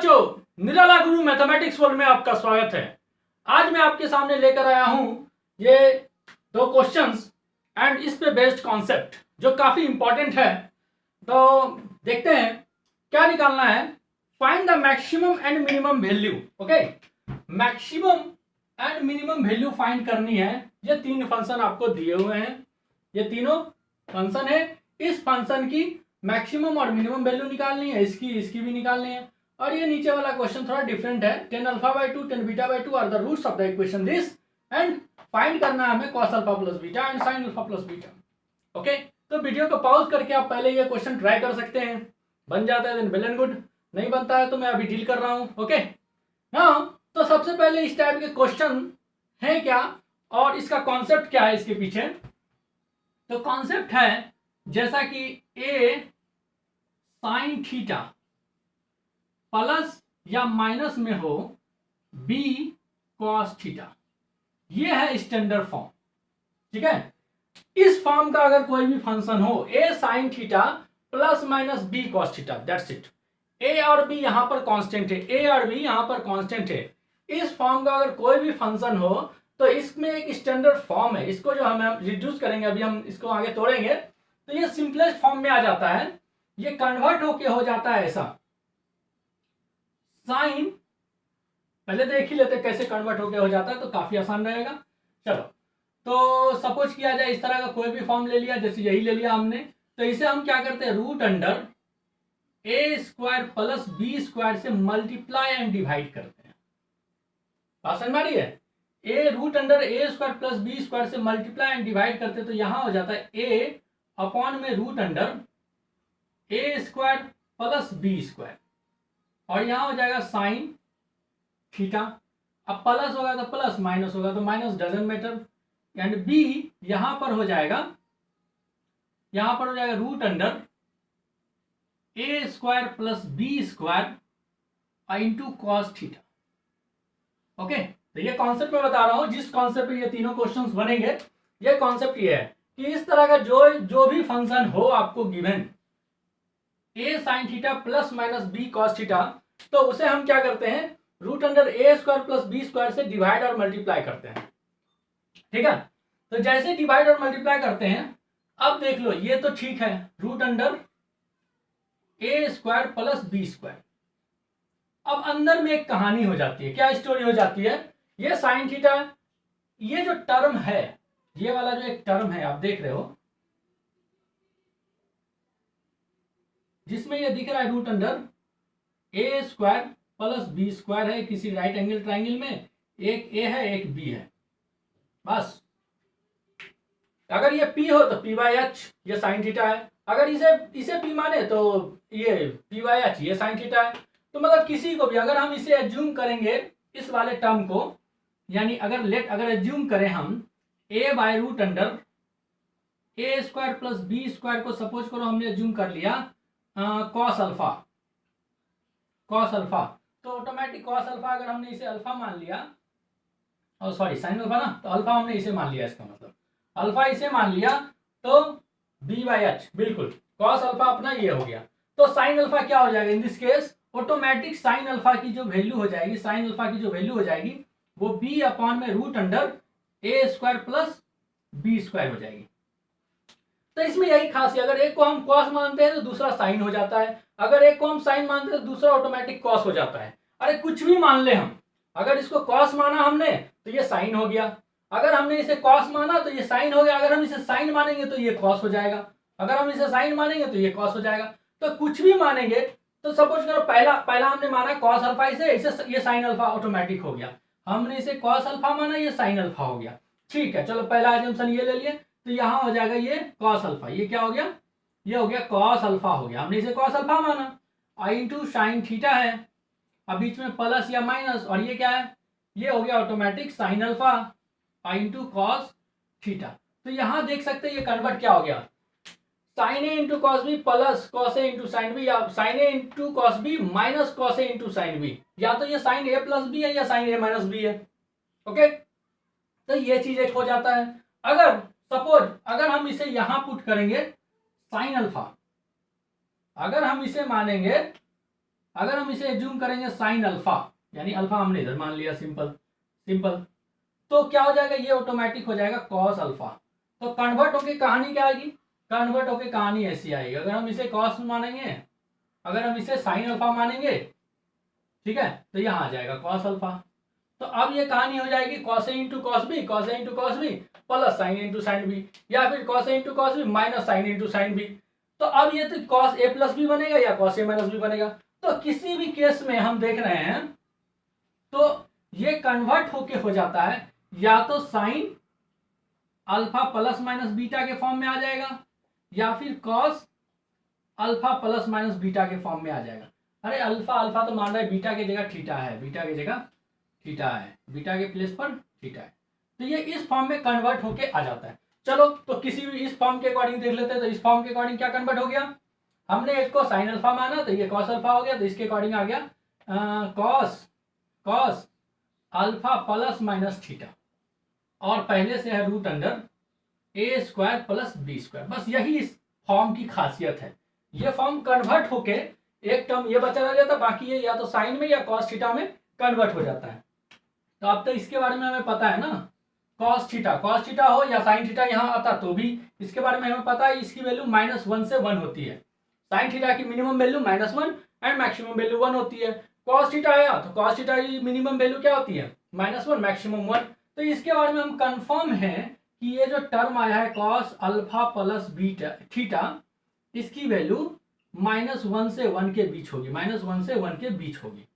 बच्चों, निराला गुरु mathematics world में आपका स्वागत है। आज मैं आपके सामने लेकर आया हूं ये दो क्वेश्चंस एंड इस पे बेस्ड कॉन्सेप्ट जो काफी इंपॉर्टेंट है। तो देखते हैं क्या निकालना है। Find the maximum and minimum value. Okay, maximum and minimum value find करनी है। ये तीन फंक्शन आपको दिए हुए हैं, ये तीनों फंक्शन है। इस फंक्शन की मैक्सिमम और मिनिमम वैल्यू निकालनी है, इसकी भी निकालनी है। और ये नीचे वाला क्वेश्चन थोड़ा डिफरेंट है। tan alpha by 2 tan beta by 2 are the roots of the equation this and find करना है हमें cos alpha plus beta and sin alpha plus beta. Okay, तो वीडियो को पॉज करके आप पहले ये क्वेश्चन ट्राई कर सकते हैं। बन जाता है देन वेल एंड गुड, नहीं बनता है तो मैं अभी डील कर रहा हूँ। ओके नाउ, तो सबसे पहले इस टाइप के क्वेश्चन है क्या और इसका कॉन्सेप्ट क्या है इसके पीछे। तो कॉन्सेप्ट है जैसा कि a साइन थीटा प्लस या माइनस में हो b कॉस थीटा, ये है स्टैंडर्ड फॉर्म। ठीक है, इस फॉर्म का अगर कोई भी फंक्शन हो a sign theta plus minus b cos theta, that's it. a और b यहां पर कांस्टेंट है, a और b यहां पर कांस्टेंट है। इस फॉर्म का अगर कोई भी फंक्शन हो तो इसमें एक स्टैंडर्ड फॉर्म है। इसको जो हम रिड्यूस करेंगे, अभी हम इसको आगे तोड़ेंगे तो ये सिंपलेस्ट फॉर्म में आ जाता है। ये कन्वर्ट होके हो जाता है ऐसा साइन। पहले देख ही लेते कैसे कन्वर्ट होके हो जाता है, तो काफी आसान रहेगा। चलो, तो सपोज किया जाए इस तरह का कोई भी फॉर्म ले लिया, जैसे यही ले लिया हमने। तो इसे हम क्या करते हैं, रूट अंडर ए स्क्वायर प्लस बी स्क्वायर से मल्टीप्लाई एंड डिवाइड करते हैं। बात समझ में आ रही है? ए रूट अंडर ए स्क्वायर प्लस बी स्क्वायर से मल्टीप्लाई एंड डिवाइड करते हैं, तो यहां हो जाता है ए अपॉन में रूट अंडर ए स्क्वायर प्लस बी स्क्वायर, और यहां हो जाएगा साइन थीटा। अब प्लस होगा तो प्लस, माइनस होगा तो minus, doesn't matter. And b यहां पर हो जाएगा रूट अंडर ए square plus B square into cos theta. Okay, तो ये कॉन्सेप्ट मैं बता रहा हूं, जिस कॉन्सेप्ट पे ये तीनों क्वेश्चंस बनेंगे। ये कॉन्सेप्ट ये है कि इस तरह का जो भी फंक्शन हो आपको given a sine theta plus minus b cos theta, तो उसे हम क्या करते हैं, रूट अंडर ए स्क्वायर प्लस बी स्क्वायर से डिवाइड और मल्टीप्लाई करते हैं। ठीक है, तो जैसे डिवाइड और मल्टीप्लाई करते हैं, अब देख लो ये तो ठीक है, रूट अंडर ए स्क्वायर प्लस बी स्क्वायर। अब अंदर में एक कहानी हो जाती है। क्या स्टोरी हो जाती है? ये साइन थीटा, ये जो टर्म है, ये वाला जो एक टर्म है आप देख रहे हो, जिसमें ये दिख रहा है रूट अंडर ए स्क्वायर प्लस बी स्क्वायर है, किसी राइट एंगल ट्राइंगल में एक ए है एक बी है। बस अगर ये p हो तो p बाई एच, ये साइन थीटा है। अगर इसे p माने तो ये p बाई एच, ये साइन थीटा है। तो मतलब किसी को भी अगर हम इसे एज्यूम करेंगे इस वाले टर्म को, यानी अगर एज्यूम करें हम a by root under A square plus B square को, सपोज करो हमने एज्यूम कर लिया कॉस अल्फा, तो ऑटोमेटिक कॉस अल्फा अगर हमने इसे अल्फा मान लिया, और सॉरी साइन अल्फा ना, तो अल्फा हमने इसे मान लिया, इसका मतलब अल्फा इसे मान लिया तो बी बाई एच, बिल्कुल कॉस अल्फा अपना ये हो गया। तो साइन अल्फा क्या हो जाएगा in this case, automatic sine alpha की जो वैल्यू हो जाएगी, वो बी अपॉन में रूट अंडर ए स्क्वायर प्लस बी स्क्वायर हो जाएगी। तो इसमें यही खास है, अगर एक को हम कॉस मानते हैं तो दूसरा साइन हो जाता है, अगर एक को हम साइन मानते हैं तो दूसरा ऑटोमेटिक कॉस हो जाता है। अरे कुछ भी मान ले हम, अगर इसको कॉस माना हमने तो ये साइन हो गया, अगर हमने इसे कॉस माना तो ये साइन हो गया, अगर हम इसे साइन मानेंगे तो ये कॉस हो जाएगा, अगर हम इसे साइन मानेंगे तो ये कॉस हो जाएगा। तो कुछ भी मानेंगे, तो सपोज करो पहला हमने माना कॉस अल्फा, इसे ये साइन अल्फा ऑटोमेटिक हो गया। हमने इसे कॉस अल्फा माना, ये साइन अल्फा हो गया। ठीक है, चलो पहला एजम्पशन ये ले लिए, तो यहां हो जाएगा ये कॉस अल्फा, ये क्या हो गया, ये हो गया कॉस अल्फा हो गया। हमने इसे कॉस अल्फा माना, आई इंटू साइन थीटा है, अब बीच में प्लस या माइनस, और ये क्या है, ये हो गया ऑटोमेटिक साइन अल्फा आई इंटू कॉस थीटा। तो यहां देख सकते हैं ये कन्वर्ट क्या हो गया, sine a into cos b plus cos a into sine b, या sine a into cos b minus cos a into sine b, या तो ये साइन ए प्लस बी है या साइन ए माइनस बी है। ओके, तो ये चीज एक हो जाता है। अगर सपोज अगर हम इसे यहां पुट करेंगे साइन अल्फा, अगर हम इसे मानेंगे अगर हम इसे एज्यूम करेंगे साइन अल्फा, यानी अल्फा हमने इधर मान लिया, सिंपल सिंपल, तो क्या हो जाएगा, ये ऑटोमेटिक हो जाएगा कॉस अल्फा। तो कन्वर्ट होके कहानी क्या आएगी, कन्वर्ट होके कहानी ऐसी आएगी, अगर हम इसे कॉस मानेंगे, अगर हम इसे साइन अल्फा मानेंगे, ठीक है, तो यहाँ आ जाएगा कॉस अल्फा। तो अब ये कहानी हो जाएगी cos a into cos b, cos a into cos b plus sine into sine b, या फिर cos a into cos b minus sine into sine b. तो अब ये तो कॉस ए प्लस बी बनेगा या कॉस ए माइनस बी बनेगा। तो किसी भी केस में हम देख रहे हैं तो ये कन्वर्ट होके हो जाता है या तो sine alpha plus minus beta के फॉर्म में आ जाएगा, या फिर cos alpha plus minus beta के फॉर्म में आ जाएगा। अरे अल्फा अल्फा तो मान रहा है बीटा की जगह थीटा है, बीटा की जगह थीटा है, बीटा के प्लेस पर थीटा है, तो ये इस फॉर्म में कन्वर्ट होके आ जाता है। चलो तो किसी भी इस फॉर्म के अकॉर्डिंग देख लेते हैं। तो इस फॉर्म के अकॉर्डिंग क्या कन्वर्ट हो गया, हमने इसको साइन अल्फा माना तो ये कॉस अल्फा हो गया, तो इसके अकॉर्डिंग आ गया cos alpha plus minus theta, और पहले से है रूट अंडर ए स्क्वायर प्लस बी स्क्वायर। बस यही इस फॉर्म की खासियत है, ये फॉर्म कन्वर्ट होके एक टर्म ये बचा रह जाता, बाकी ये या तो साइन में या कॉस थीटा में कन्वर्ट हो जाता है। तो अब तो इसके बारे में हमें पता है ना, कॉस थीटा हो या साइन थीटा यहाँ आता तो भी इसके बारे में हमें पता है, इसकी वैल्यू -1 से 1 होती है। साइन थीटा की minimum value -1 and maximum value 1 होती है। कॉस थीटा आया तो कॉस थीटा की मिनिमम वैल्यू क्या होती है, -1 मैक्सिमम 1। तो इसके बारे में हम कंफर्म है कि ये जो टर्म आया है cos alpha plus beta theta, इसकी वैल्यू -1 से 1 के बीच होगी, -1 से 1 के बीच होगी।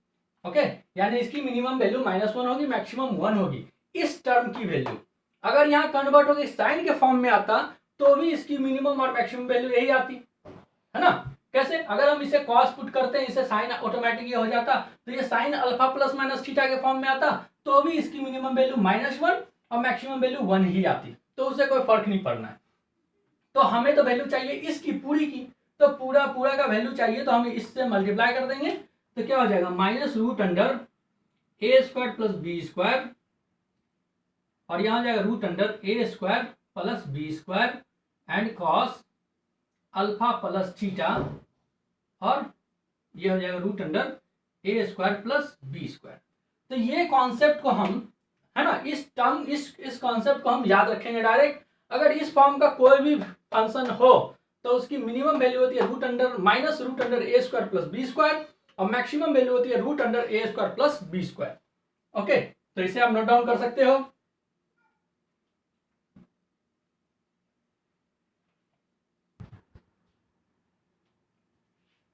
ओके, यानी इसकी मिनिमम वैल्यू -1 होगी, मैक्सिमम 1 होगी इस टर्म की वैल्यू। अगर यहाँ कन्वर्ट होकर साइन के फॉर्म में आता तो भी इसकी मिनिमम और मैक्सिमम वैल्यू यही आती है ना। कैसे, अगर हम इसे कॉस पुट करते हैं, इसे साइन ऑटोमेटिक ये हो जाता, तो ये sine alpha plus minus theta के फॉर्म में आता तो भी इसकी मिनिमम वैल्यू -1 और मैक्सिमम वैल्यू 1 ही आती, तो उससे कोई फर्क नहीं पड़ना है। तो हमें तो वैल्यू चाहिए इसकी पूरी की, तो पूरा का वैल्यू चाहिए, तो हम इससे मल्टीप्लाई कर देंगे, तो क्या हो जाएगा -रूट अंडर ए स्क्वायर प्लस बी स्क्वायर, और यहां जाएगा root under A square plus B square and cos alpha plus theta, और ये हो जाएगा रूट अंडर ए स्क्वायर प्लस बी स्क्वायर। तो ये कॉन्सेप्ट को हम, है ना, इस टर्म इस कॉन्सेप्ट को हम याद रखेंगे डायरेक्ट। अगर इस फॉर्म का कोई भी फंक्शन हो तो उसकी मिनिमम वैल्यू होती है रूट अंडर ए स्क्वायर प्लस बी स्क्वायर, और मैक्सिमम वैल्यू होती है रूट अंडर ए square plus B square. Okay, तो इसे आप नोट डाउन कर सकते हो।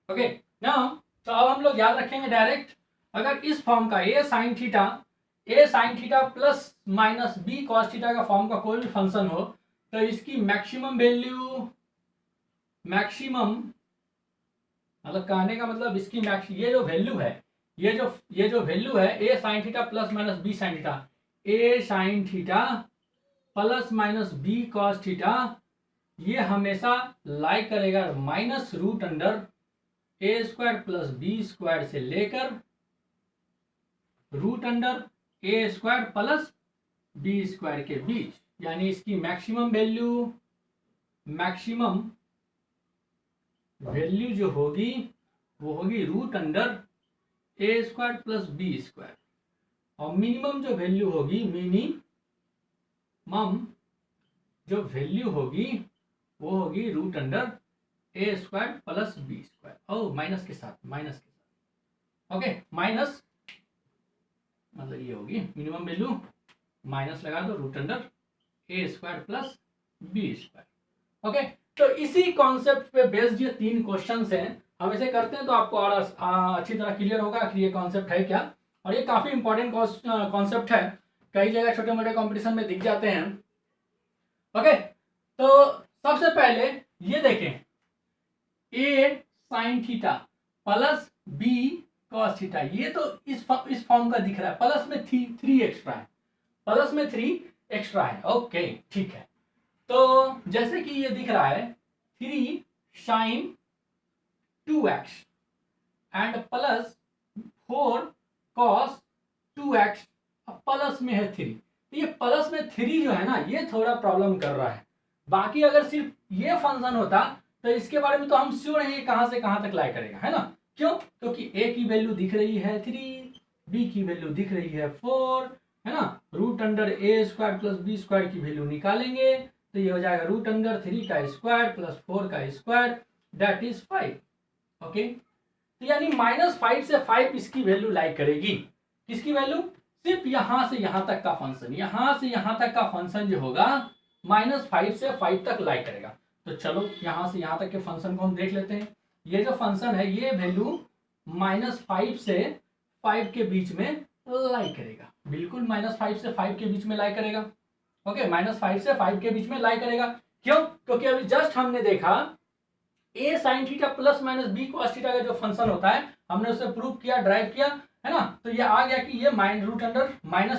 ओके नाउ, तो अब हम लोग याद रखेंगे डायरेक्ट, अगर इस फॉर्म का a sine theta plus minus b cos theta का फॉर्म का कोई भी फंक्शन हो तो इसकी मैक्सिमम वैल्यू, मतलब कहने का मतलब इसकी ये जो वैल्यू है, ये जो वैल्यू है a sine theta plus minus b sine theta, a sine theta plus minus b cos theta, ये हमेशा लाइक करेगा -रूट अंडर ए स्क्वायर प्लस बी स्क्वायर से लेकर रूट अंडर ए स्क्वायर प्लस बी स्क्वायर के बीच। यानी इसकी मैक्सिमम वैल्यू जो होगी वो होगी रूट अंडर ए स्क्वायर प्लस बी स्क्वायर, और मिनिमम जो वैल्यू होगी वो होगी रूट अंडर ए square plus B square, minus के साथ। ओके, माइनस मतलब ये होगी मिनिमम वैल्यू, माइनस लगा दो रूट अंडर ए square plus B square. Okay, तो इसी कॉन्सेप्ट पे बेस्ड ये 3 क्वेश्चंस हैं, हम इसे करते हैं तो आपको और अच्छी तरह क्लियर होगा कि ये कॉन्सेप्ट है क्या, और ये काफी इंपॉर्टेंट कॉन्सेप्ट है, कई जगह छोटे मोटे कॉम्पिटिशन में दिख जाते हैं। ओके, तो सबसे पहले ये देखें, a sine theta plus b cos theta, ये तो इस फॉर्म का दिख रहा है, प्लस में 3 एक्स्ट्रा है, ओके ठीक है। तो जैसे कि ये दिख रहा है 3 sine 2x and plus 4 cos 2x, plus में है 3, तो ये प्लस में 3 जो है ना, ये थोड़ा प्रॉब्लम कर रहा है। बाकी अगर सिर्फ ये फंक्शन होता तो इसके बारे में तो हम श्योर हैं कहां से कहां तक लाई करेगा, है ना। क्यों? क्योंकि a की वैल्यू दिख रही है 3, b की वैल्यू दिख रही है 4, है ना। Root under a square plus b square की वैल्यू निकालेंगे तो ये हो जाएगा रूट अंडर 3 का स्क्वायर प्लस 4 का स्क्वायर दैट इज 5। ओके, तो यानी -5 से 5 इसकी वैल्यू लाइक करेगी। किसकी वैल्यू? सिर्फ यहां से यहां तक का फंक्शन, यहां से यहां तक का फंक्शन जो होगा -5 से 5 तक लाइक करेगा। तो चलो यहां से यहां तक के फंक्शन को हम देख लेते हैं। ये जो फंक्शन है ये वैल्यू -5 से 5 के बीच में लाइक करेगा, बिल्कुल -5 से 5 के बीच में लाइक करेगा। ओके, -5 से 5 के बीच में लाइक करेगा। क्यों? क्योंकि अभी जस्ट हमने देखा a sin theta plus minus b cos theta का जो फंक्शन होता है हमने उसे प्रूव किया, ड्राइव किया, है ना। तो ये आ गया कि ये minus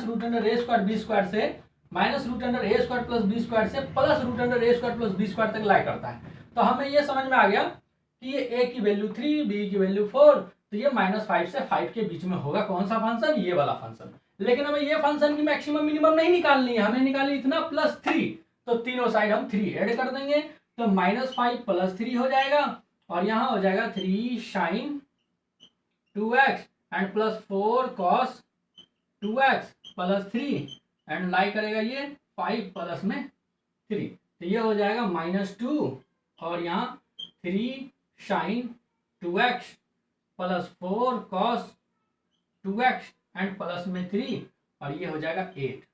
root under a square b square से minus root under a square plus b square से plus root under a square plus b square तक लाइक करता है। तो हमें ये समझ में आ गया कि ये a की वैल्यू 3, b की वैल्यू 4, तो ये -5 से 5 के बीच में होगा। कौन सा फंक्शन? ये वाला फंक्शन। लेकिन हमें ये फंक्शन की मैक्सिमम मिनिमम नहीं निकालनी है, हमें निकाली इतना +3। तो तीनों साइड हम 3 ऐड कर देंगे तो -5 + 3 हो जाएगा और यहाँ हो जाएगा 3 sin 2x and +4 cos 2x + 3 and like करेगा ये 5 प्लस में 3, तो ये हो जाएगा -2 और यहाँ 3 sin 2x + 4 cos 2x and plus में 3 और ये हो जाएगा 8।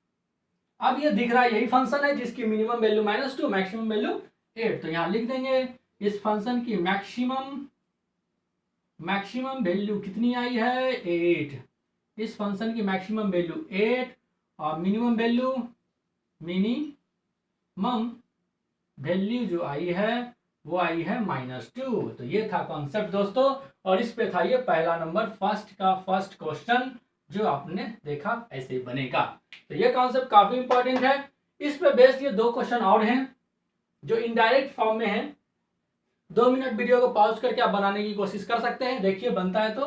अब ये दिख रहा है यही फंक्शन है जिसकी मिनिमम वैल्यू -2 मैक्सिमम वैल्यू 8। तो यहाँ लिख देंगे इस फंक्शन की मैक्सिमम वैल्यू कितनी आई है? 8। इस फंक्शन की मैक्सिमम वैल्यू 8 और मिनिमम वैल्यू जो आई है वो आई है -2। तो ये था कॉन्सेप्ट दोस्तों और इस पे था ये पहला नंबर फर्स्ट क्वेश्चन जो आपने देखा ऐसे बनेगा। तो ये कॉन्सेप्ट काफी इंपॉर्टेंट है। इस पे बेस्ड ये 2 क्वेश्चन और हैं जो इनडायरेक्ट फॉर्म में है। 2 मिनट वीडियो को पॉज करके आप बनाने की कोशिश कर सकते हैं, देखिए बनता है तो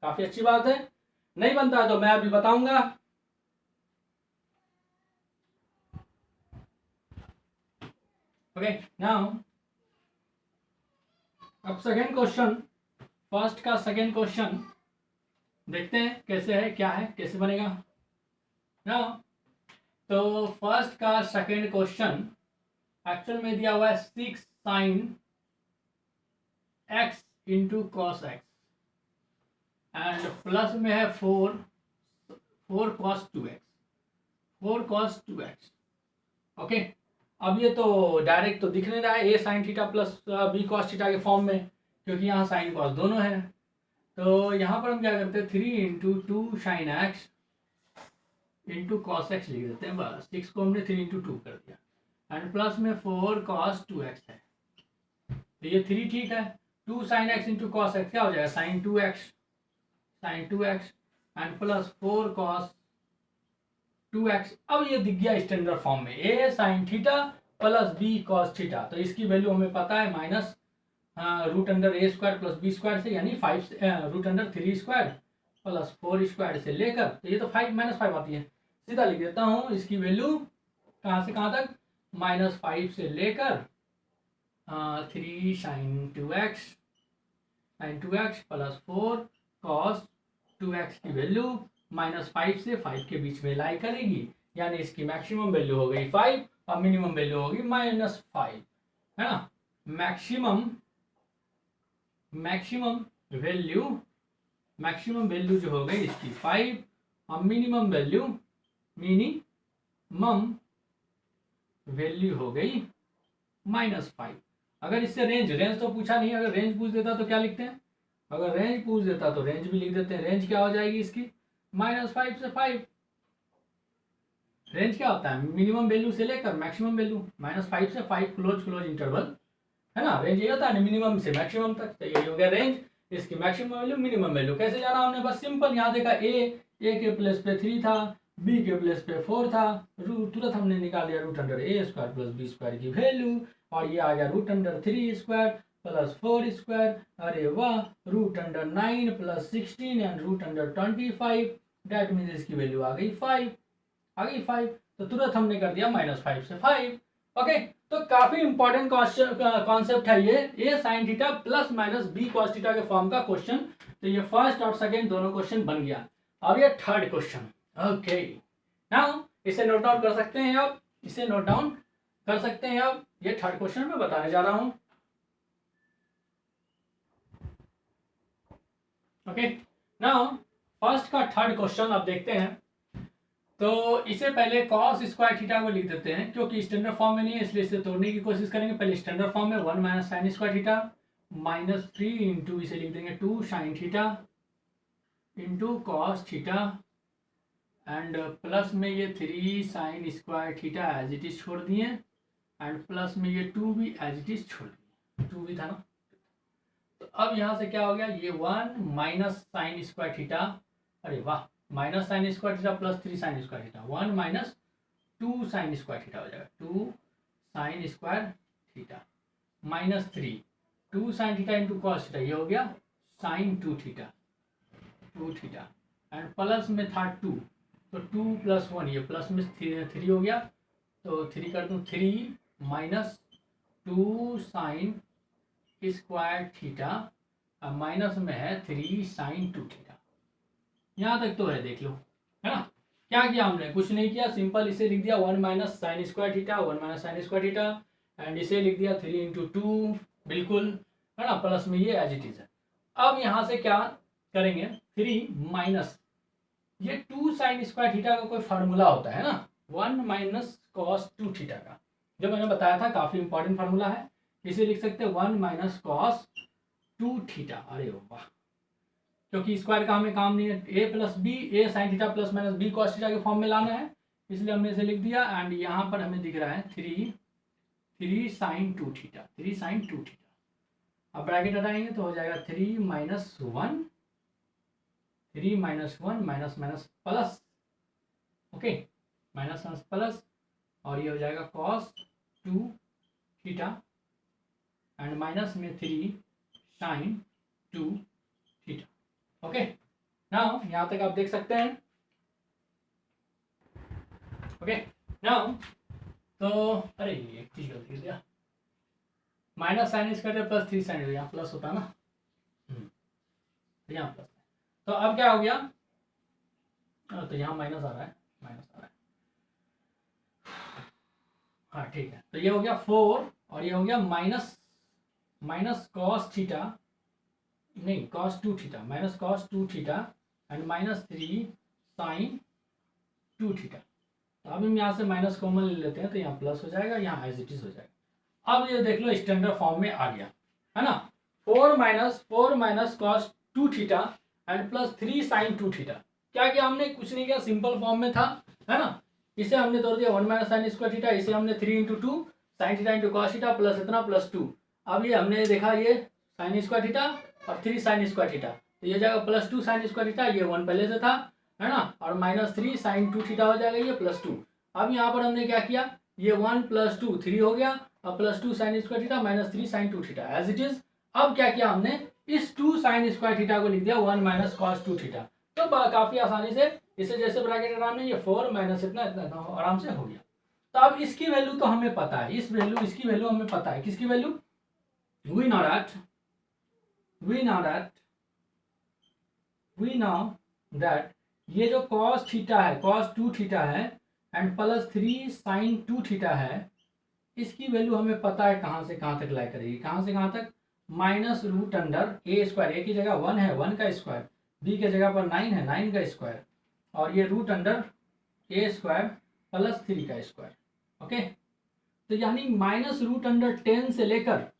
काफी अच्छी बात है, नहीं बनता है तो मैं अभी बताऊंगा। ओके, नाउ अब सेकेंड क्वेश्चन, फर्स्ट का सेकेंड क्वेश्चन देखते हैं कैसे है, क्या है, कैसे बनेगा ना। तो फर्स्ट का सेकेंड क्वेश्चन एक्चुअल में दिया हुआ है 6 sin x into cos x and plus में है 4 cos 2x। ओके, अब ये तो डायरेक्ट तो दिख नहीं रहा है a sin theta plus b cos theta के फॉर्म में, क्योंकि यहाँ साइन कॉस दोनों है। तो यहाँ पर हम क्या करते हैं 3 × 2 sin x into cos x लिख देते हैं, बस 6 को हमने 3 × 2 कर दिया एंड प्लस में 4 cos 2x है। तो ये 3 ठीक है, 2 sin x into cos x क्या हो जाएगा sin 2x and plus 4 cos 2x। अब ये दिख गया स्टैंडर्ड फॉर्म में a sin theta plus b cos theta. तो इसकी वैल्यू हमें पता है minus root under a square plus b square से, यानी 5 root under 3 square plus 4 square से लेकर, तो ये तो 5 आती है, सीधा लिख देता हूँ इसकी वैल्यू कहाँ से कहाँ तक, -5 से लेकर 3 sin 2x plus 4 cos 2x की वैल्यू -5 से 5 के बीच में लाई करेगी, यानी इसकी मैक्सिमम वैल्यू हो गई 5 और मिनिमम वैल्यू होगी -5, है ना। मैक्सिमम वैल्यू जो हो गई इसकी 5 और मिनिमम वैल्यू हो गई -5। अगर इससे रेंज तो पूछा नहीं, अगर रेंज पूछ देता तो क्या लिखते हैं, अगर रेंज पूछ देता तो रेंज भी लिख देते हैं। रेंज क्या हो जाएगी इसकी -5 से 5। रेंज क्या होता है, मिनिमम वैल्यू से लेकर मैक्सिमम वैल्यू, -5 से 5 क्लोज इंटरवल, है ना। रेंज ये होता है मिनिमम से मैक्सिमम तक, तो यही हो गया रेंज। इसकी मैक्सिमम वैल्यू मिनिमम वैल्यू कैसे जाना हमने, बस सिंपल, यहाँ देखा a के प्लेस पे 3 था, b के प्लेस पे 4 था, तुरंत हमने निकाल दिया root under a square plus b square की वैल्यू, और ये आ गया root under 3 square plus 4 square, अरे वाह, root under 9 plus 16 and root under 25, that means इसकी वैल्यू आ गई 5। तो तुरंत हमने कर दिया -5 से 5। ओके, तो काफी इंपॉर्टेंट कॉन्सेप्ट है ये a sin theta plus minus b cos theta के फॉर्म का क्वेश्चन। तो ये फर्स्ट और सेकंड दोनों क्वेश्चन बन गया। अब ये थर्ड क्वेश्चन। ओके, नाउ इसे नोट डाउन कर सकते हैं आप, इसे नोट डाउन कर सकते हैं आप। ये थर्ड क्वेश्चन मैं बताने जा रहा हूं। ओके, नाउ फर्स्ट का थर्ड क्वेश्चन आप देखते हैं। तो इसे पहले cos स्क्वायर थीटा को लिख देते हैं, क्योंकि स्टैंडर्ड फॉर्म में नहीं है इसलिए इसे तोड़ने की कोशिश करेंगे। पहले स्टैंडर्ड फॉर्म में 1 minus sine square theta minus 3 into इसे लिख देंगे 2 sine theta into cos theta and plus में ये 3 sine square theta as it is छोड़ दिए एंड प्लस में ये 2 भी एज इट इज छोड़ दिए, 2 भी था ना। तो अब यहाँ से क्या हो गया, ये 1 माइनस साइन स्क्वायर थीटा, अरे वाह, minus sine square theta plus 3 sine square theta, 1 minus 2 sine square theta हो जाएगा, 2 sine square theta minus 3 2 sine theta into cos theta, ये हो गया sine 2 theta, 2 theta and plus में था 2, तो 2 प्लस 1, ये प्लस में 3 हो गया, तो 3 कर दूँ, 3 माइनस 2 साइन स्क्वायर थीटा अब माइनस में है 3 साइन 2 थीटा। यहाँ तक तो है, देख लो, है ना। क्या किया हमने, कुछ नहीं किया, सिंपल इसे लिख दिया 1 minus sine square theta, 1 minus sine square theta and इसे लिख दिया 3 इंटू 2, बिल्कुल, है ना, प्लस में ये एज इट इज है। अब यहाँ से क्या करेंगे, 3 माइनस ये 2 साइन स्क्वायर थीटा का कोई फार्मूला होता है ना, 1 माइनस कॉस 2 थीटा का, जो मैंने बताया था, काफी इंपॉर्टेंट फार्मूला है। इसे लिख सकते हैं 1 माइनस कॉस 2 थीटा, अरे वाह, क्योंकि स्क्वायर का हमें काम नहीं है, a plus b, a sine theta plus minus b cos theta के फॉर्म में लाना है, इसलिए हमने इसे लिख दिया एंड यहाँ पर हमें दिख रहा है 3 साइन 2 थीटा, 3 साइन 2 थीटा। अब ब्रैकेट हटाएंगे तो हो जाएगा 3 minus 1, 3 minus 1 minus minus plus, okay, minus minus plus, और ये हो जाएगा कॉस 2 थीटा एंड माइनस में 3 साइन 2 थीटा। ओके, नाउ यहाँ तक आप देख सकते हैं। ओके, नाउ तो अरे एक चीज गलती दिया, minus sine square plus 3 sine, यहाँ प्लस होता है ना, यहाँ प्लस, तो अब क्या हो गया, तो यहाँ माइनस आ रहा है, माइनस आ रहा है, हाँ ठीक है, तो ये हो गया 4 और ये हो गया माइनस कॉस थीटा, नहीं cos 2 theta, minus cos 2 theta and minus 3 sine 2 theta. तो अब हम यहाँ से माइनस कॉमन ले लेते हैं, तो यहाँ प्लस हो जाएगा, यहाँ एज इट इज हो जाएगा। अब ये देख लो स्टैंडर्ड फॉर्म में आ गया, है ना, 4 minus cos 2 theta and plus 3 sine 2 theta. क्या किया हमने, कुछ नहीं किया, सिंपल फॉर्म में था, है ना, इसे हमने तोड़ दिया 1 माइनस साइन स्क्वायर थीटा, इसे हमने 3 into 2 sine theta into cos theta plus इतना प्लस 2। अब ये हमने देखा ये साइन स्क्वायर थीटा और 3 साइन स्क्वायर थीटा, तो ये जाएगा प्लस 2 साइन स्क्वायर थीटा, ये 1 पहले से था, है ना, और माइनस 3 साइन 2 थीटा हो जाएगा, ये प्लस 2। अब यहाँ पर हमने क्या किया, ये 1 प्लस 2 3 हो गया, और plus 2 sine square theta minus 3 sine 2 theta as it is. अब क्या किया हमने, इस 2 साइन स्क्वायर थीटा को लिख दिया 1 माइनस कॉस 2 थीटा। तो काफी आसानी से इसे जैसे ब्रैकेट आराम में, ये 4 माइनस इतना इतना आराम से हो गया। तो अब इसकी वैल्यू तो हमें पता है, इसकी वैल्यू हमें पता है, किसकी वैल्यू, we know that ये जो cos थीटा है, cos 2 थीटा है एंड प्लस 3 साइन 2 थीटा है, इसकी वैल्यू हमें पता है कहाँ से कहाँ तक लाई करेगी, कहाँ से कहाँ तक, माइनस रूट अंडर ए स्क्वायर, ए की जगह 1 है 1 का स्क्वायर, बी के जगह पर 9 है 9 का स्क्वायर, और ये रूट अंडर ए स्क्वायर प्लस 3 का स्क्वायर। ओके, तो यानी माइनस रूट अंडर 10 से लेकर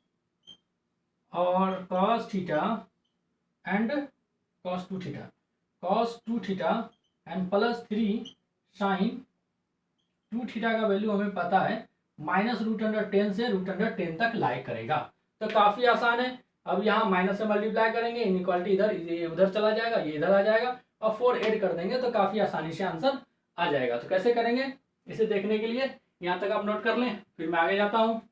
और cos theta and cos 2 theta and plus 3 sine 2 theta का वैल्यू हमें पता है, माइनस रूट अंडर 10 से रूट अंडर 10 तक लाई करेगा। तो काफी आसान है। अब यहाँ माइनस से मल्टीप्लाई करेंगे, इनइक्वालिटी इधर, ये उधर चला जाएगा, ये इधर आ जाएगा, और 4 ऐड कर देंगे तो काफी आसानी से आंसर आ जाएगा। तो कैसे करेंगे, इसे देखने के लिए यहाँ तक आप नोट कर लें, फिर मैं आगे जाता हूँ।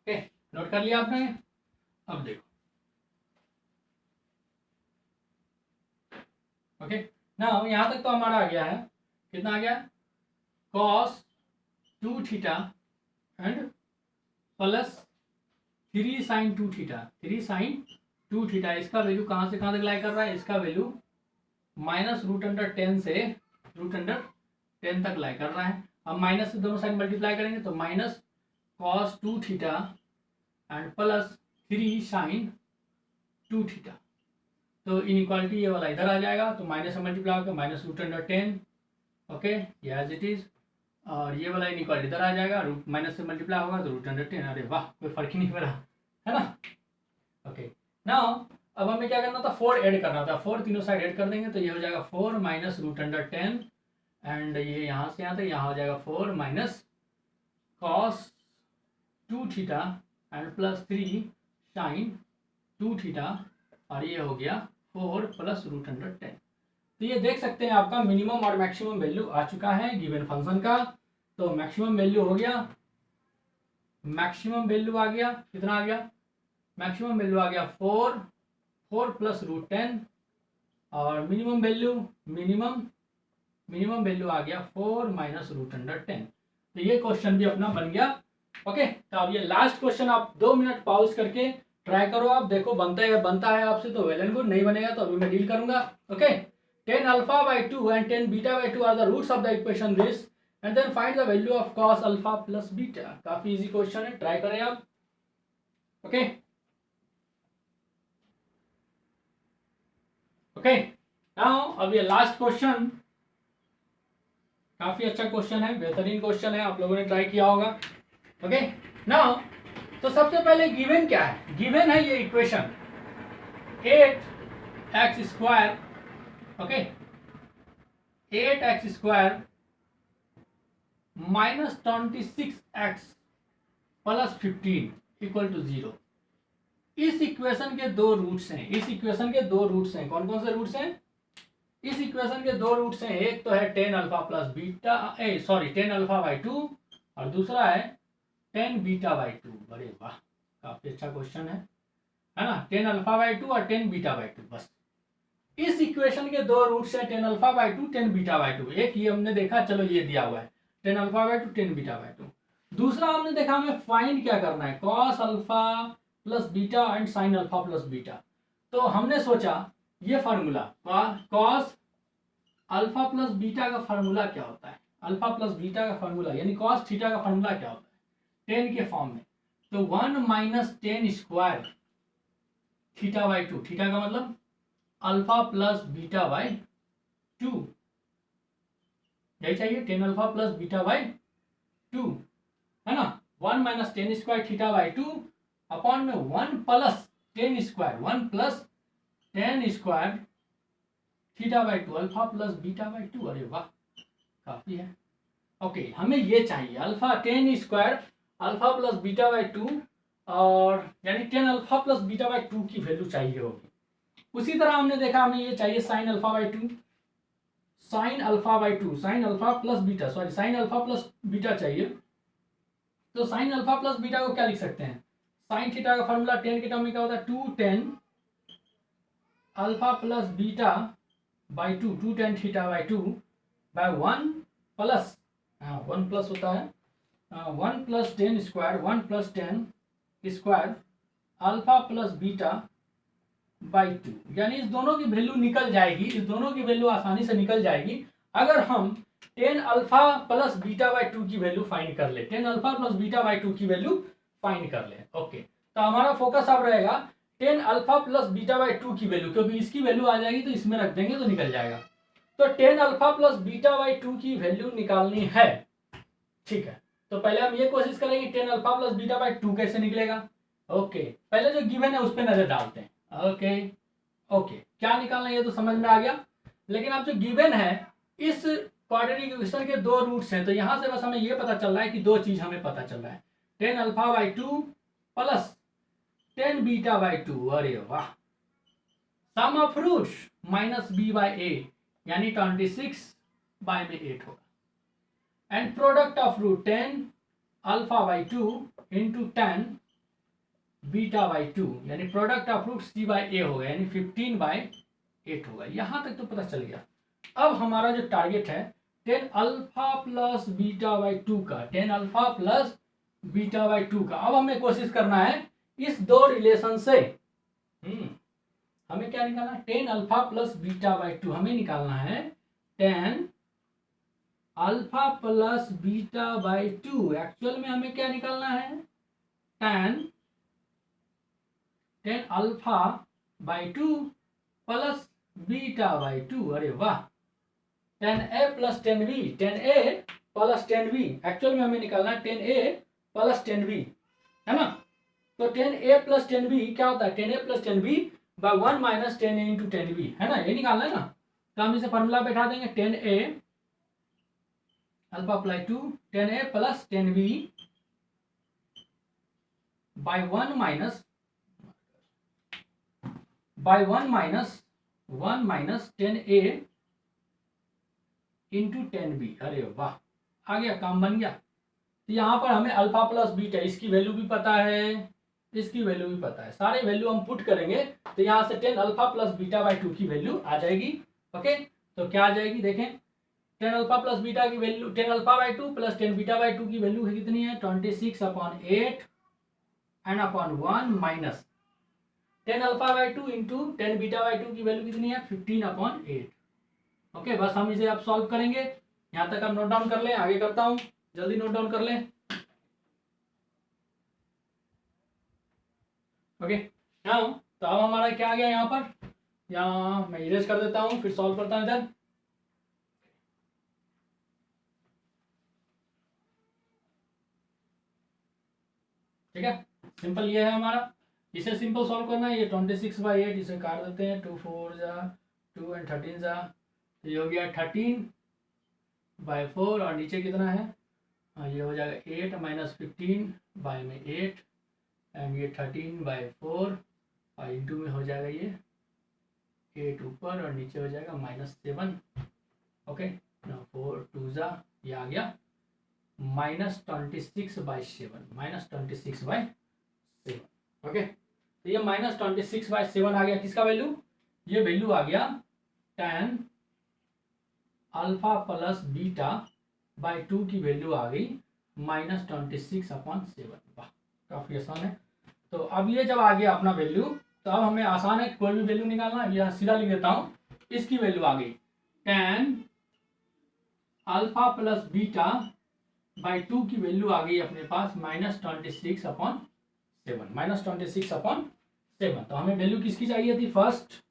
ओके, नोट कर लिया आपने। अब देखो, ओके ना, यहाँ तक तो हमारा आ गया है, कितना आ गया, cos 2 theta and plus 3 sin 2 theta, 3 sin 2 theta. इसका वैल्यू कहाँ से कहाँ तक लाई कर रहा है? इसका वैल्यू -√10 से √10 तक लाई कर रहा है। अब माइनस से दोनों साइड मल्टीप्लाई करेंगे तो minus cos 2 theta and plus 3 sin 2 theta. तो इनइक्वालिटी ये वाला इधर आ जाएगा, तो माइनस से मल्टीप्लाई होगा -√10, ओके एज इट इज। और ये वाला इनइक्वालिटी इधर आ जाएगा, माइनस से मल्टीप्लाई होगा तो √10। अरे वाह, कोई फर्क ही नहीं पड़ा, है ना। ओके नाउ अब हमें क्या करना था? 4 ऐड करना था। 4 तीनों साइड ऐड कर देंगे तो ये हो जाएगा 4 माइनस √10 एंड ये यहाँ से यहाँ तक यहाँ हो जाएगा 4 minus cos 2 theta and plus 3 sin 2 theta, और ये हो गया 4 प्लस √10। तो ये देख सकते हैं आपका मिनिमम और मैक्सिमम वैल्यू आ चुका है गिवन फंक्शन का। तो मैक्सिमम वैल्यू हो गया, मैक्सिमम वैल्यू आ गया, कितना आ गया? मैक्सिमम वैल्यू आ गया 4 प्लस √10, और मिनिमम वैल्यू आ गया 4 माइनस √10। तो ये क्वेश्चन भी अपना बन गया। ओके, तो अब ये लास्ट क्वेश्चन आप 2 मिनट पॉज करके ट्राई करो, आप देखो बनता है आपसे तो वेल एंड गुड, नहीं बनेगा तो अभी मैं डील करूंगा। Okay, 10 alpha by 2 and 10 beta by 2 are the roots of the equation this, and then find the value of cos alpha plus beta। काफी इजी क्वेश्चन है, ट्राई करें आप। ओके ओके नाउ अब ये लास्ट क्वेश्चन काफी अच्छा question है, बेहतरीन क्वेश्चन है, आप लोगों ने ट्राई किया होगा। ओके नाउ तो सबसे पहले गिवन क्या है? गिवन है ये equation 8x², okay 8x² minus 26x plus 15 equal to 0। इस इक्वेशन के दो रूट्स हैं, इस इक्वेशन के दो रूट्स हैं। कौन कौन से रूट्स हैं? इस इक्वेशन के दो रूट्स हैं, एक तो है 10 alpha plus beta 10 alpha by 2 और दूसरा है 10 बीटा बाई 2। अरे वाह, काफी अच्छा क्वेश्चन है ना। 10 अल्फा बाई 2 और 10 बीटा बाई 2, बस इस इक्वेशन के दो रूट्स हैं, 10 अल्फा बाई 2 10 बीटा बाई 2। एक ये हमने देखा, चलो ये दिया हुआ है 10 अल्फा बाई 2 10 बीटा बाई 2। दूसरा हमने देखा हमें फाइंड क्या करना है, cos alpha plus beta and sin alpha plus beta. तो हमने सोचा ये formula cos alpha plus beta का फार्मूला क्या होता है, अल्फा प्लस बीटा का फार्मूला यानी cos थीटा का फार्मूला क्या होता है 10 के फॉर्म में। तो 1 माइनस 10² थीटा बाई 2, थीटा का मतलब अल्फा प्लस बीटा बाई 2, यही चाहिए 10 अल्फा प्लस बीटा बाई 2, है ना। 1 माइनस 10² थीटा बाई 2 अपॉन में 1 plus 10² 1 plus 10² theta by 2 alpha plus beta by 2। अरे वाह, काफी है। ओके, हमें ये चाहिए alpha 10² alpha plus beta by 2, और यानी 10 अल्फा प्लस बीटा बाई 2 की वैल्यू चाहिए होगी। उसी तरह हमने देखा हमें ये चाहिए sine alpha by 2, sine alpha by 2, sine alpha plus beta, sorry sine alpha plus beta चाहिए। तो साइन अल्फा प्लस बीटा को क्या लिख सकते हैं? साइन थीटा का फॉर्मूला 10 के टर्म में क्या होता है 210 alpha plus beta by 2, 210 theta by 2 by 1 plus 1 plus होता है 1 plus 10² 1 plus 10² alpha plus beta by 2। यानी इस दोनों की वैल्यू निकल जाएगी, इस दोनों की वैल्यू आसानी से निकल जाएगी अगर हम 10 अल्फा प्लस बीटा बाई 2 की वैल्यू फाइंड कर ले, 10 अल्फा प्लस बीटा बाई 2 की वैल्यू फाइंड कर ले। ओके, तो हमारा फोकस अब रहेगा 10 अल्फा प्लस बीटा बाई 2 की वैल्यू, क्योंकि इसकी वैल्यू आ जाएगी तो इसमें रख देंगे तो निकल जाएगा। तो 10 अल्फा प्लस बीटा बाई 2 की वैल्यू निकालनी है, ठीक है। तो पहले हम ये कोशिश करेंगे 10 अल्फा प्लस बीटा बाई 2 कैसे निकलेगा। ओके, पहले जो गिवन है उस पर नजर डालते हैं। ओके, क्या निकालना है ये तो समझ में आ गया, लेकिन अब जो गिवन है इस क्वाड्रेटिक इक्वेशन के दो रूट्स हैं, तो यहां से बस हमें ये पता चल रहा है कि दो चीज हमें पता चल रहा है 10 alpha by 2 plus 10 beta by 2। अरे वाह, sum of roots minus b by a यानी 26 बाई में 8 होगा, and product of root 10 alpha by 2 into 10 beta by 2 यानी product of root c by a होगा, यानी 15 बाई 8 होगा। यहां तक तो पता चल गया। अब हमारा जो टारगेट है ten alpha plus beta by two का, ten alpha plus beta by two का। अब हमें कोशिश करना है इस दो रिलेशन से हमें क्या निकालना है, ten alpha plus beta by to हमें निकालना है ten alpha plus beta by to. Actual में हमें क्या निकालना है, ten alpha by two plus beta by to. अरे वाह, ten A plus tan B, ten A plus tan B. Actual में हमें निकालना है ten A plus tan B, है ना। तो ten A plus tan B क्या होता है, ten A plus tan B by one minus tan A into tan B, है ना, ये निकालना है ना। तो हम इसे फॉर्मूला बैठा देंगे, tan A alpha apply to tan A plus tan B by one minus tan A into tan B. अरे वाह, आ गया, काम बन गया। तो यहाँ पर हमें अल्फा प्लस बीटा, इसकी वैल्यू भी पता है, इसकी वैल्यू भी पता है, सारे वैल्यू हम पुट करेंगे तो यहाँ से ten alpha plus beta by to की वैल्यू आ जाएगी। ओके, तो क्या आ जाएगी, देखें, टेन अल्फा प्लस बीटा की value, tan alpha by two plus tan beta by to की वैल्यू है कितनी है, 26/8 and upon 1 minus tan alpha by two into tan beta by to की वैल्यू कितनी है, 15/8। ओके, बस हम इसे अब सॉल्व करेंगे। यहाँ तक आप नोट डाउन कर लें, आगे करता हूँ, जल्दी नोट डाउन कर लें। ओके, नाउ तो अब हमारा क्या आ गया यहाँ पर, यहाँ मैं इरेज कर देता हूँ, फिर सॉल्व करता हूँ इधर। ठीक है, सिंपल ये है हमारा, इसे सिंपल सॉल्व करना है। ये 26/8 इसे काट देते हैं, 2 4 जा 2 एंड 13 जा, तो ये हो गया 13/4 और नीचे कितना है, ये हो जाएगा 8 माइनस 15 बाई में 8 एंड ये 13/4 और इंटू में हो जाएगा ये 8 ऊपर और नीचे हो जाएगा -7। ओके, 4 2 जा, ये आ गया -26/7, -26/7। ओके, तो ये -26/7 आ गया, किसका वैल्यू, ये वैल्यू आ गया ten alpha plus beta by to की वैल्यू आ गई -26/7। वाह, काफी आसान है। तो अब ये जब आ गया अपना वैल्यू, तो अब हमें आसान है, कोई भी वैल्यू निकालना, यह सीधा लिख देता हूं, इसकी वैल्यू आ गई ten alpha plus beta by to की वैल्यू आ गई अपने पास -26/7। तो हमें वैल्यू किसकी चाहिए थी, फर्स्ट।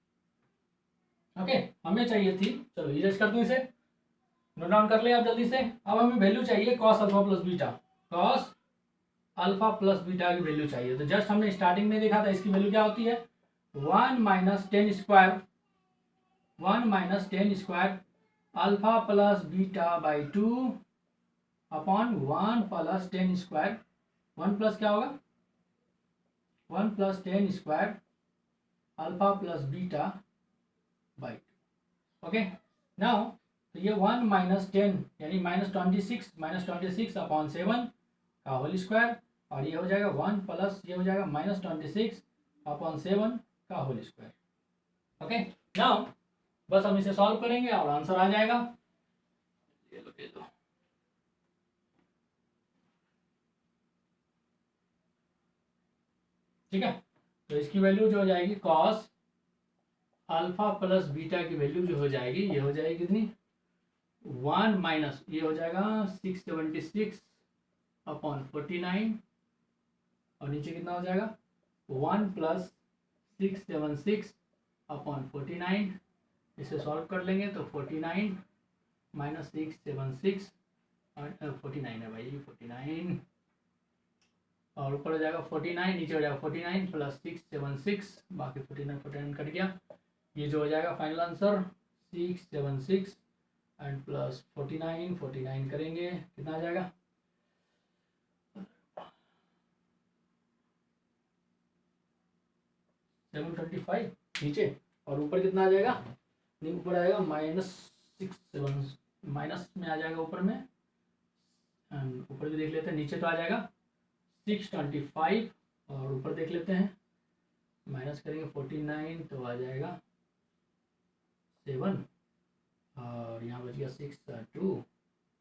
ओके, हमें चाहिए थी, चलो इरेज कर दूं इसे, नोट डाउन कर ले आप जल्दी से। अब हमें वैल्यू चाहिए cos alpha plus beta, cos alpha plus beta की वैल्यू चाहिए। तो जस्ट हमने स्टार्टिंग में देखा था, इसकी वैल्यू क्या होती है, 1 minus ten square alpha plus beta by two upon 1 plus ten square, 1 plus क्या होगा, 1 plus ten square alpha plus beta by to. Okay, now तो ये 1 माइनस 10 यानी -26 अपॉन 7 का होल स्क्वायर, और ये हो जाएगा 1 प्लस ये हो जाएगा -26/7 का होल स्क्वायर। ओके, नाउ बस हम इसे सॉल्व करेंगे और आंसर आ जाएगा। ये लो। ठीक है, तो इसकी वैल्यू जो हो जाएगी कॉस अल्फा प्लस बीटा की वैल्यू जो हो जाएगी, ये हो जाएगी कितनी, 1 माइनस ये हो जाएगा 676/49 और नीचे कितना हो जाएगा 1 प्लस 676/49। इसे सॉल्व कर लेंगे तो 49 माइनस 676 और 49 है भाई 49, और ऊपर हो जाएगा 49, नीचे हो जाएगा 49 प्लस 676, बाकी 49 कट गया। ये जो हो जाएगा फाइनल आंसर 676 एंड प्लस 49 करेंगे, कितना आ जाएगा 725 नीचे, और ऊपर कितना आ जाएगा, नहीं ऊपर आएगा -6 माइनस में आ जाएगा ऊपर में, ऊपर भी देख लेते हैं, नीचे तो आ जाएगा 625 और ऊपर देख लेते हैं, माइनस करेंगे 49 तो आ जाएगा 7 और यहाँ बच गया 6 2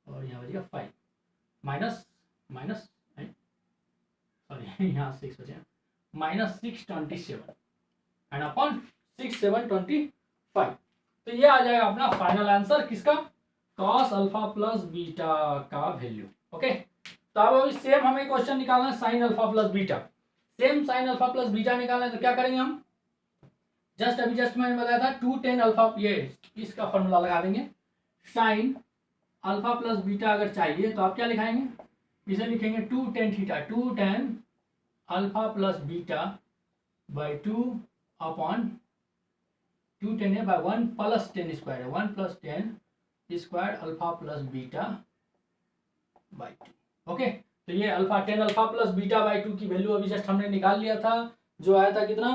और यहाँ बच गया 5 माइनस माइनस सॉरी यहाँ 6 बचे -627 एंड अपॉन 6 7 25। तो ये आ जाएगा अपना फाइनल आंसर किसका, cos अल्फा प्लस बीटा का वैल्यू। ओके, तो अब अभी सेम हमें क्वेश्चन निकालना है sin alpha plus beta. Same sin alpha plus beta निकालना है तो क्या करेंगे हम, जस्ट मैंने बताया था 2 tan अल्फा, ये इसका फॉर्मूला लगा देंगे। sin अल्फा प्लस बीटा अगर चाहिए तो आप क्या लिखाएंगे, इसे लिखेंगे 2 tan theta, 2 tan alpha plus beta by 2 upon 2 tan है बाई 1 प्लस 10 स्क्वायर है, 1 plus 10 square alpha plus beta by 2। Okay, तो ये alpha 10 alpha plus beta by 2 की वैल्यू अभी जस्ट हमने निकाल लिया था, जो आया था कितना,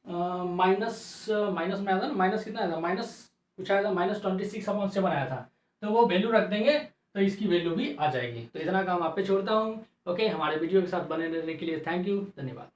माइनस में आया था ना, माइनस कितना आया था, माइनस कुछ आया था, -26/7 आया था। तो वो वैल्यू रख देंगे तो इसकी वैल्यू भी आ जाएगी। तो इतना काम आप पे छोड़ता हूँ। ओके, हमारे वीडियो के साथ बने रहने के लिए थैंक यू, धन्यवाद।